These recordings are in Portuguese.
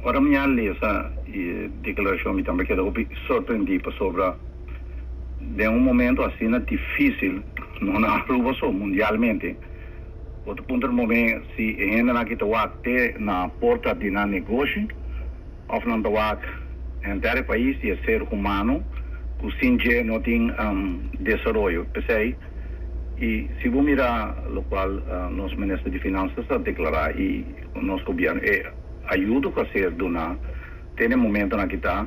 Ora minha lesa declaração me também queda surpreendida sobre de um momento assim difícil não na rua só mundialmente. Outro ponto momento se ainda aqui te na porta de na negócio ou não entrar país e ser humano que sem não tem desenvolvimento. Pensei e se você mirar o qual nosso ministro de Finanças está declarar e o nosso governo ajuda a ser donar tem um momento na que está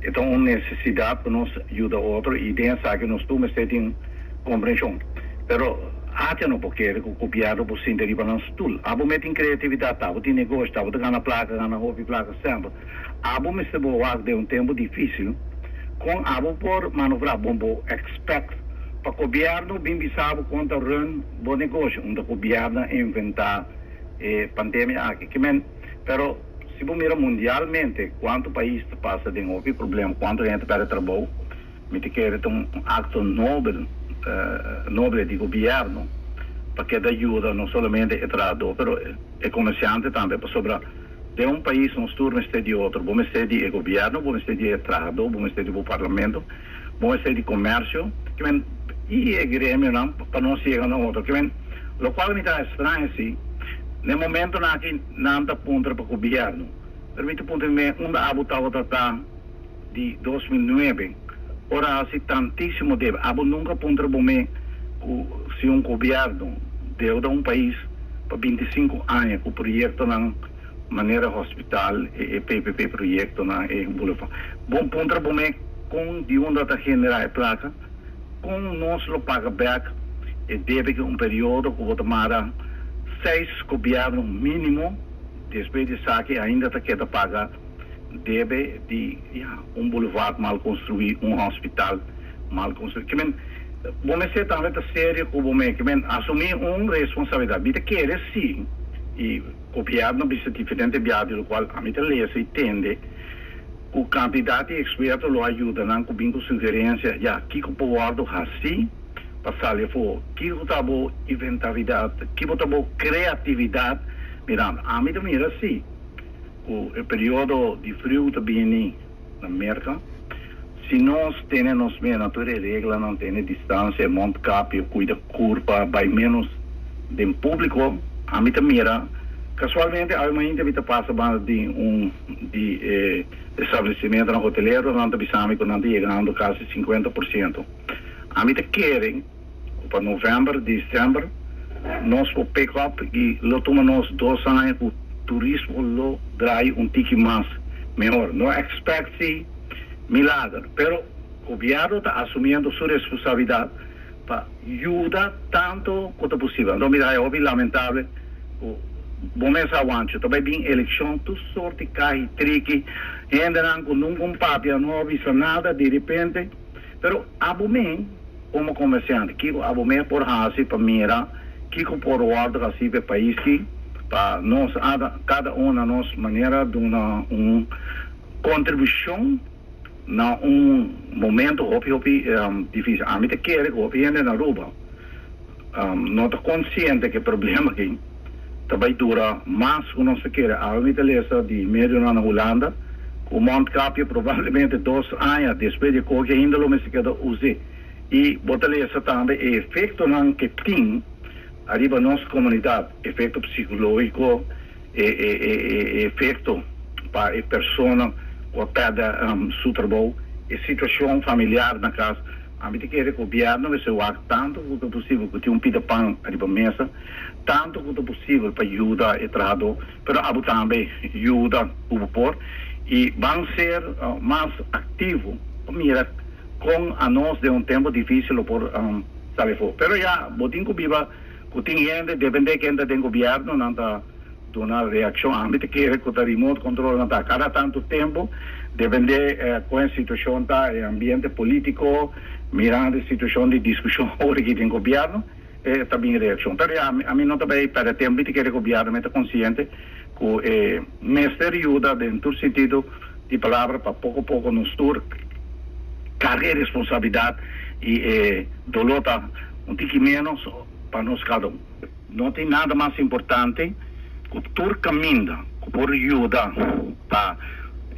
então uma necessidade para nós ajudar outro e tem essa que nós temos tem compreensão pero até não porque o copiado por se interior para nós tudo abo metem criatividade abo tem negócio abo ganha placa ganha hobby placa sempre abo me se boa de um tempo difícil com abo por manobrar bombo expect para o governo bem sabe quanto run bom negócio onde o governo inventar pandemia aqui pero se você mira mundialmente quanto país passa de um problema quanto gente para trabalho me te quer um acto nobre de governo para que ajuda não somente o trabalhador pero o comerciante também para sobrar de um país nós turnos de outro vamos ter de governo vamos ter de trabalhador vamos ter de parlamento vamos ter de comércio e o grêmio não para não chegar no outro o qual me está estranho assim no momento que não está ponto para o governo permite ponto me abo estava de 2009 ora assim tantíssimo deve abo nunca ponto para me se um governo deu um país para 25 anos o projeto na maneira hospital e PPP projeto na boulevard bom ponto para me com de onde está generar a placa com nós lo paga back e deve que um período que vou tomar 6 governos mínimo depois de saque ainda está queda pagar deve de boulevard mal construído hospital mal construído vamos ser também sério como assumir uma responsabilidade me quer sim e governo bisa diferente viado do qual a mim lesa e entende o candidato experto lo ajuda não com bingo sugerência que o povo assim passar for que o tabo inventividade que o tabo criatividade mirando a mim mira assim o período de frio também na América se nós temos bem natureza regra não tem distância monte cap cuida curva vai menos de público a mim mira casualmente a mim ainda passa de de estabelecimento no hoteleiro não está não chegando quase 50% a mim querem para novembro, dezembro nós vamos pick up e lo tomamos 2 anos o turismo lo trai tique mais melhor não expect milagre pero o governo está assumindo sua responsabilidade para ajudar tanto quanto possível não me dá é óbvio lamentável o momento aguante também bem eleição tu sorte cai trique ainda não com papel não avisa nada de repente pero abomem como comerciante que abomem por assim para mirar que por ordem assim para país que para nós cada na nossa maneira de uma contribuição na momento difícil a mim quer que ainda na rua não está consciente que problema aqui também dura mais que não se quer a mim lesa de meio na Holanda o Monte Capio provavelmente 2 anos depois de que ainda não se quer usar e botar essa também é efeito não que tem arriba nossa comunidade efeito psicológico efeito para a pessoa que perde seu trabalho e situação familiar na casa a mim quer que o governo vai ser tanto quanto possível que tem pita pão arriba mesa tanto quanto possível para ajudar o trabalho mas abo também ajuda o povo e vão ser mais ativos mira com a nós de um tempo difícil por sabe for pero já botin que viva que tem gente depende que ainda tem governo não está dando reação a mim que o remote control não está cada tanto tempo depende com a situação tá ambiente político mirando a situação de discussão hoje que tem governo também reação pero a mim não também para tempo que o governo está consciente que o ministério ajuda dentro do sentido de palavra para pouco a pouco nos tur carregar responsabilidade e dolota tique menos para nós cada um não tem nada mais importante tur caminha, por ajuda para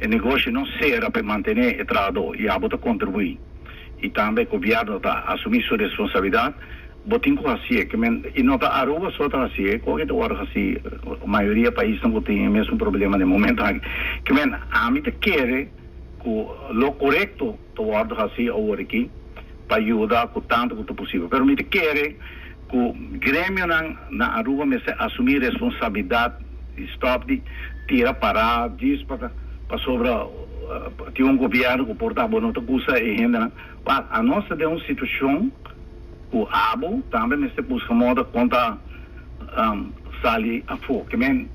o negócio não ser para manter o trabalho e a botar contribuir. E também o governo está assumir sua responsabilidade. Botin ko assim, que e não está Aruba só está assim, qualquer hora assim, a maioria dos países não tem o mesmo problema de momento que a mim te quer que o correto toward assim agora aqui para ajudar com tanto quanto possível. Pero me te quer que o grêmio na Aruba me assumir responsabilidade, stop de tirar parar, diz para sobre ter governo que porta boa nota custa e renda. A nossa de uma situação o abo também me busca moda contra sali a fogo. Que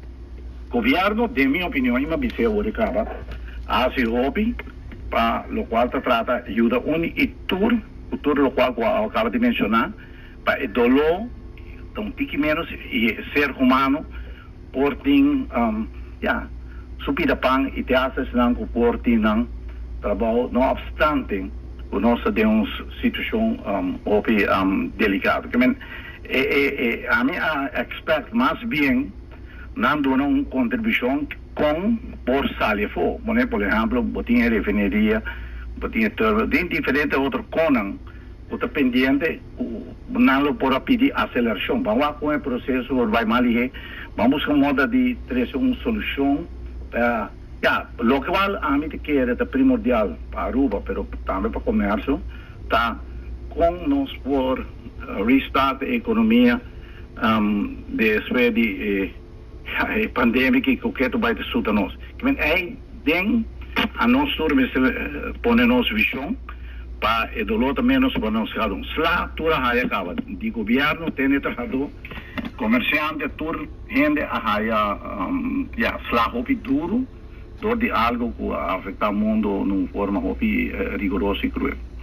governo, de minha opinião, ima bise ori kaba, asi hobby, para lo qual trata ajuda e tur lo qual eu acabo de mencionar, para o dolor, um pouco menos, e ser humano, por ter, subida pang e te haces não por ter não trabalho, não obstante, o nosso de uma situação delicada. A mim expect mais bem não dar uma contribuição com por salir for. Por exemplo, botinha refineria, botinha turbo, tem diferente outro conan, outro pendiente, não por pedir aceleração. Vamos com o processo, vai mal e vamos com moda de trazer uma solução. Lo qual a mim que é primordial para Aruba, pero também para o comércio, está com nós por restart a economia depois de pandemia que qualquer vai te suta nós. Den a nós turmes pone nos visão para o dolor também nos para nós cada Slá tura haya acaba. De governo tem tratado comerciante tur gente a haya slá hopi duro. Door de algo que afeta o mundo de uma forma rigorosa e cruel.